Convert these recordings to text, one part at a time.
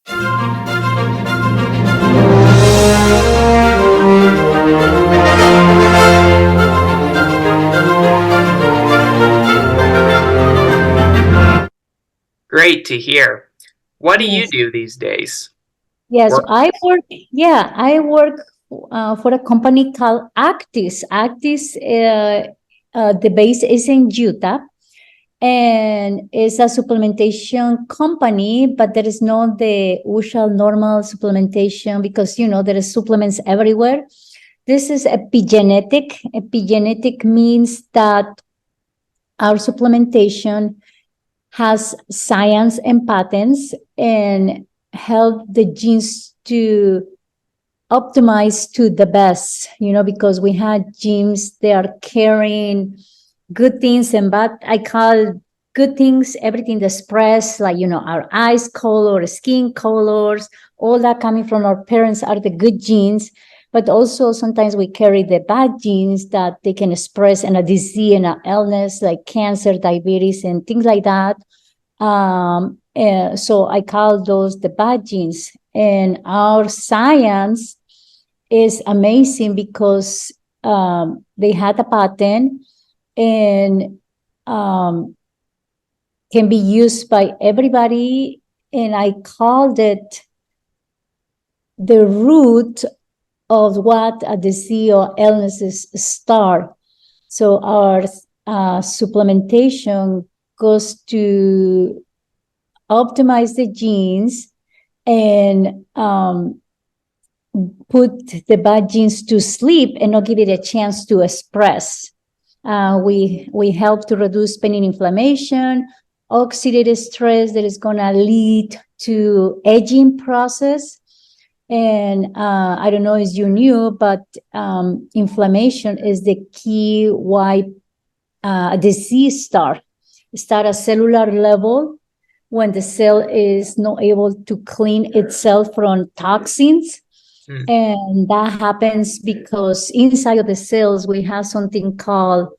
Great to hear. What do you Yes. do these days? Yes, Work? I work for a company called Actis. Actis, the base is in Utah, and it's a supplementation company, but there is not the usual normal supplementation because, there is supplements everywhere. This is epigenetic. Epigenetic means that our supplementation has science and patents and help the genes to optimize to the best, because we had genes, they are carrying good things and bad. I call good things everything that's expressed, like, our eyes color, skin colors, all that coming from our parents are the good genes. But also sometimes we carry the bad genes that they can express in a disease and an illness like cancer, diabetes, and things like that. So I call those the bad genes. And our science is amazing because they had a patent and can be used by everybody. And I called it the root of what a disease or illnesses start. So our supplementation goes to optimize the genes and put the bad genes to sleep and not give it a chance to express. We help to reduce pain and inflammation, oxidative stress that is going to lead to aging process. And I don't know if you knew, but inflammation is the key why a disease start at cellular level when the cell is not able to clean itself from toxins. And that happens because inside of the cells, we have something called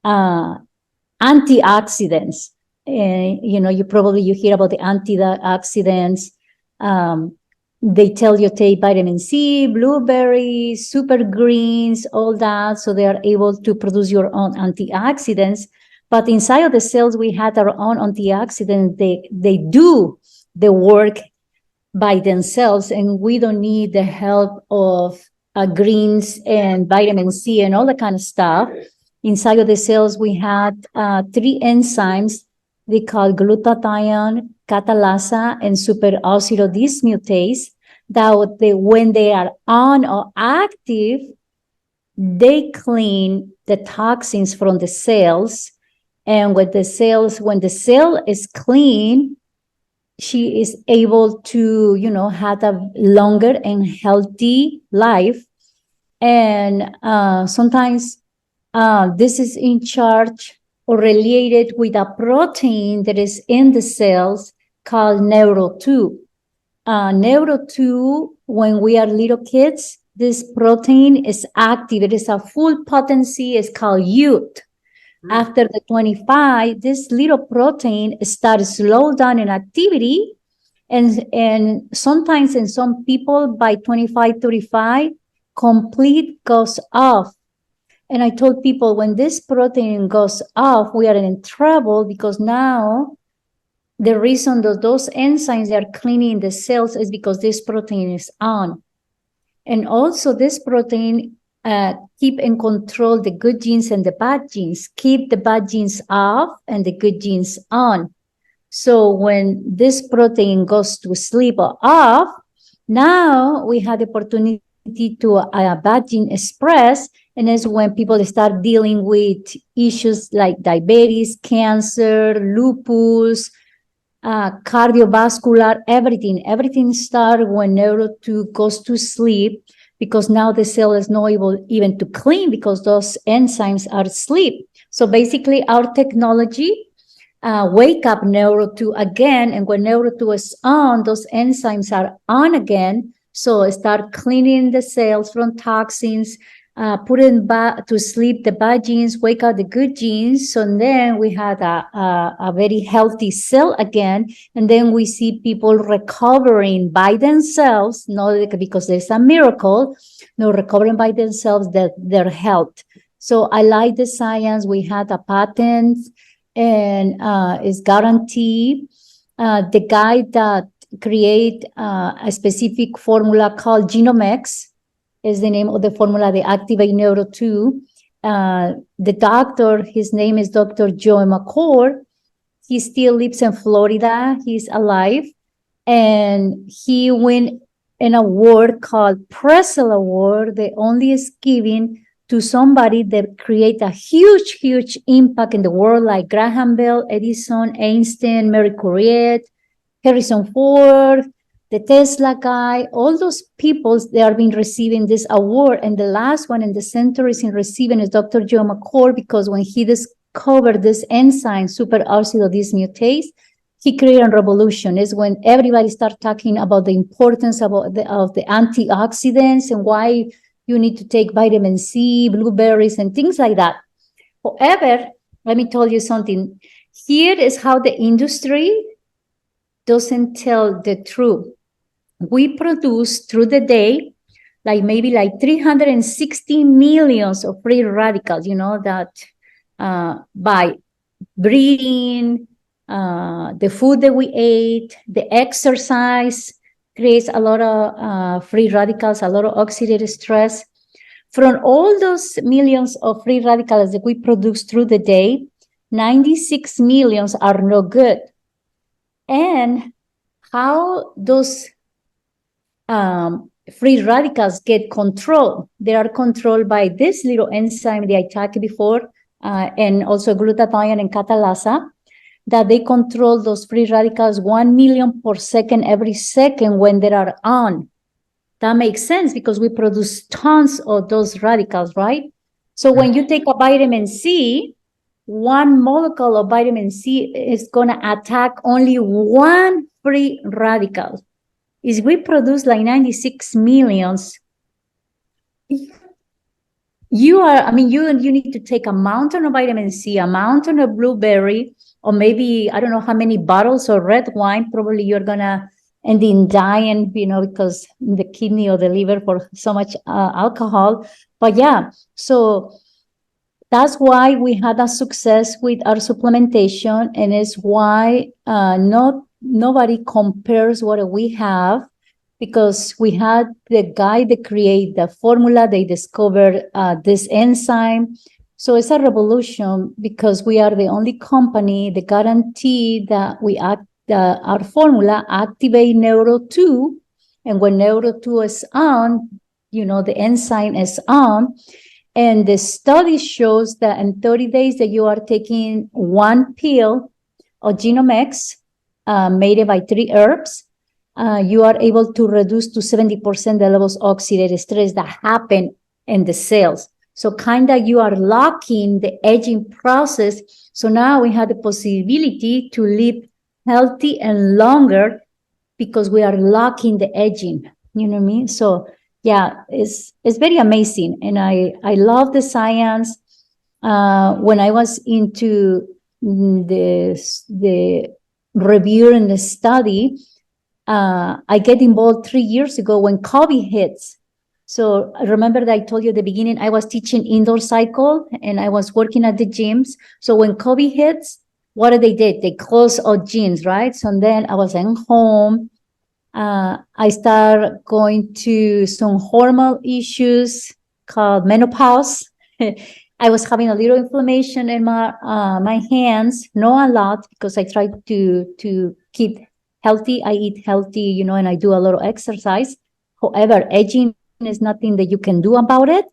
antioxidants. You hear about the antioxidants. They tell you take vitamin C, blueberries, super greens, all that. So they are able to produce your own antioxidants. But inside of the cells, we have our own antioxidants. They do the work by themselves, and we don't need the help of greens and vitamin C and all that kind of stuff. Inside of the cells, we had 3 enzymes. They call glutathione, catalase, and superoxidodismutase. That when they are on or active, they clean the toxins from the cells. And when the cell is clean, she is able to, have a longer and healthy life. And sometimes this is in charge or related with a protein that is in the cells called neuro-2. Neuro-2, when we are little kids, this protein is active. It is a full potency. It's called youth. After the 25, this little protein starts slow down in activity. And sometimes in some people by 25, 35, complete goes off. And I told people when this protein goes off, we are in trouble because now the reason that those enzymes are cleaning the cells is because this protein is on. And also this protein keep in control the good genes and the bad genes, keep the bad genes off and the good genes on. So when this protein goes to sleep or off, now we have the opportunity to bad gene express, and that's when people start dealing with issues like diabetes, cancer, lupus, cardiovascular, everything starts when neuro-2 goes to sleep, because now the cell is not able even to clean because those enzymes are asleep. So basically our technology wake up neuro-2 again, and when neuro-2 is on, those enzymes are on again, so start cleaning the cells from toxins, put in to sleep the bad genes, wake up the good genes. So then we had a very healthy cell again. And then we see people recovering by themselves, not because there's a miracle, no, recovering by themselves their health. So I like the science. We had a patent and it's guaranteed. The guy that create a specific formula called Genomex is the name of the formula, the Activate Neuro 2. The doctor, his name is Dr. Joe McCord. He still lives in Florida. He's alive. And he won an award called Pressel Award. The only is given to somebody that create a huge, huge impact in the world, like Graham Bell, Edison, Einstein, Marie Curie, Harrison Ford, the Tesla guy, all those people, they are being receiving this award. And the last one in the center is in receiving is Dr. Joe McCord, because when he discovered this enzyme, superoxido dismutase, he created a revolution. Is when everybody started talking about the importance of the antioxidants and why you need to take vitamin C, blueberries, and things like that. However, let me tell you something. Here is how the industry doesn't tell the truth. We produce through the day, maybe 360 millions of free radicals, that by breathing, the food that we ate, the exercise creates a lot of free radicals, a lot of oxidative stress. From all those millions of free radicals that we produce through the day, 96 millions are no good. And how those free radicals get controlled? They are controlled by this little enzyme that I talked before, and also glutathione and catalase, that they control those free radicals 1 million per second every second when they are on. That makes sense because we produce tons of those radicals, right? So when you take a vitamin C, one molecule of vitamin C is going to attack only one free radical. Is we produce 96 millions. You need to take a mountain of vitamin C, a mountain of blueberry, or maybe, I don't know how many bottles of red wine. Probably you're going to end in dying, because the kidney or the liver for so much alcohol. But yeah, so that's why we had a success with our supplementation, and it's why nobody compares what we have, because we had the guy that created the formula, they discovered this enzyme. So it's a revolution because we are the only company that guarantee that our formula activate Neuro 2, and when Neuro 2 is on, the enzyme is on. And the study shows that in 30 days that you are taking one pill of Genomex, made by 3 herbs, you are able to reduce to 70% the levels of oxidative stress that happen in the cells. So kind of you are locking the aging process. So now we have the possibility to live healthy and longer because we are locking the aging. You know what I mean? So yeah, it's very amazing. And I love the science. When I was into the review and the study, I get involved 3 years ago when COVID hits. So I remember that I told you at the beginning, I was teaching indoor cycle and I was working at the gyms. So when COVID hits, what did? They closed all gyms, right? So then I was at home. I started going to some hormonal issues called menopause. I was having a little inflammation in my hands, not a lot, because I try to keep healthy. I eat healthy, and I do a lot of exercise. However, aging is nothing that you can do about it.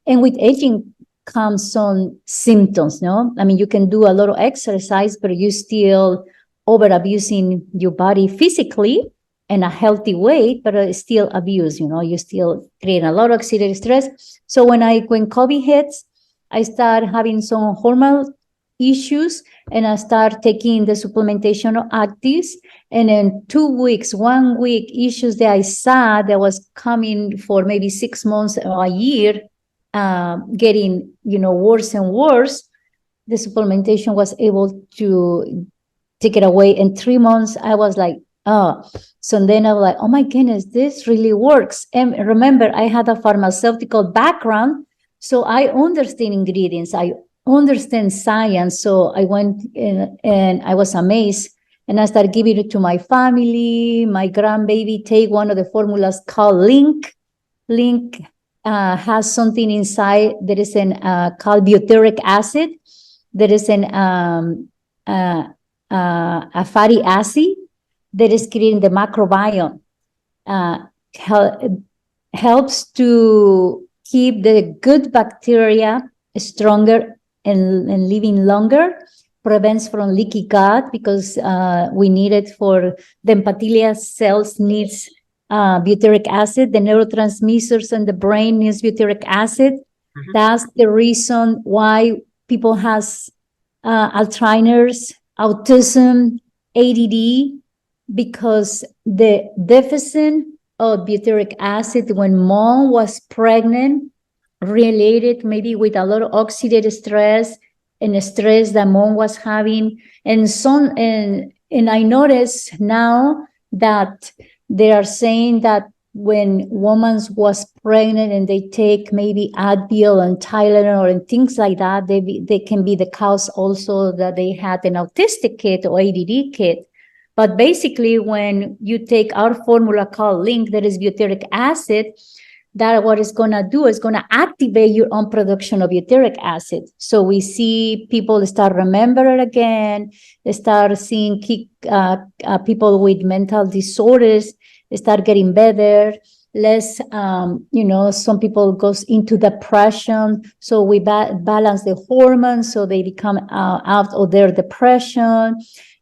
And with aging comes some symptoms, no? I mean, you can do a lot of exercise, but you still over-abusing your body physically in a healthy way, but it's still abuse, you still create a lot of oxidative stress. So when COVID hits, I start having some hormonal issues, and I start taking the supplementation of actives. And in 2 weeks, 1 week, issues that I saw that was coming for maybe 6 months or a year getting, worse and worse, the supplementation was able to take it away. In 3 months, I was like, oh. So then I was like, oh my goodness, this really works. And remember, I had a pharmaceutical background, so I understand ingredients. I understand science. So I went in and I was amazed. And I started giving it to my family. My grandbaby take one of the formulas called Link. Link has something inside that is called butyric acid. There is a fatty acid that is creating the microbiome. Helps to keep the good bacteria stronger and living longer, prevents from leaky gut because we need it for the endothelial cells needs butyric acid. The neurotransmitters in the brain needs butyric acid. Mm-hmm. That's the reason why people has Alzheimer's, autism, ADD, because the deficit of butyric acid when mom was pregnant related maybe with a lot of oxidative stress and stress that mom was having. And I notice now that they are saying that when woman was pregnant and they take maybe Advil and Tylenol and things like that, they can be the cause also that they had an autistic kid or ADD kid. But basically, when you take our formula called Link, that is butyric acid, that what it's going to do is going to activate your own production of butyric acid. So we see people start remembering again, they start seeing people with mental disorders, they start getting better, less, some people goes into depression. So we balance the hormones so they become out of their depression.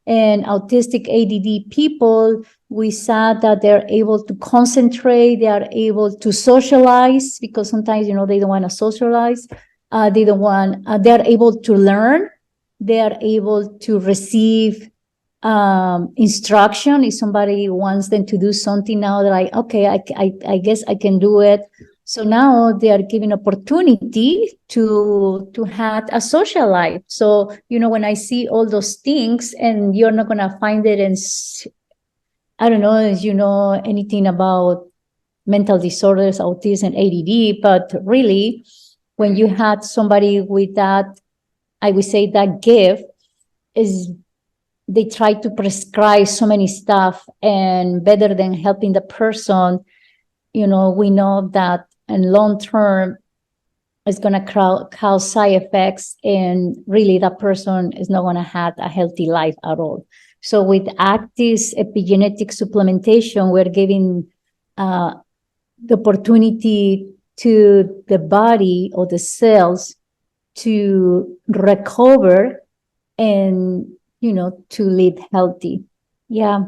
And autistic ADD people, we saw that they're able to concentrate, they are able to socialize, because sometimes, they don't want to socialize. They're able to learn. They are able to receive instruction. If somebody wants them to do something now, they're like, okay, I guess I can do it. So now they are given opportunity to have a social life. So, when I see all those things, and you're not going to find it in, I don't know if you know anything about mental disorders, autism, ADD, but really, when you had somebody with that, I would say that gift is, they try to prescribe so many stuff, and better than helping the person, we know that in long term it's going to cause side effects, and really that person is not going to have a healthy life at all. So with active epigenetic supplementation, we're giving the opportunity to the body or the cells to recover and, to live healthy. Yeah.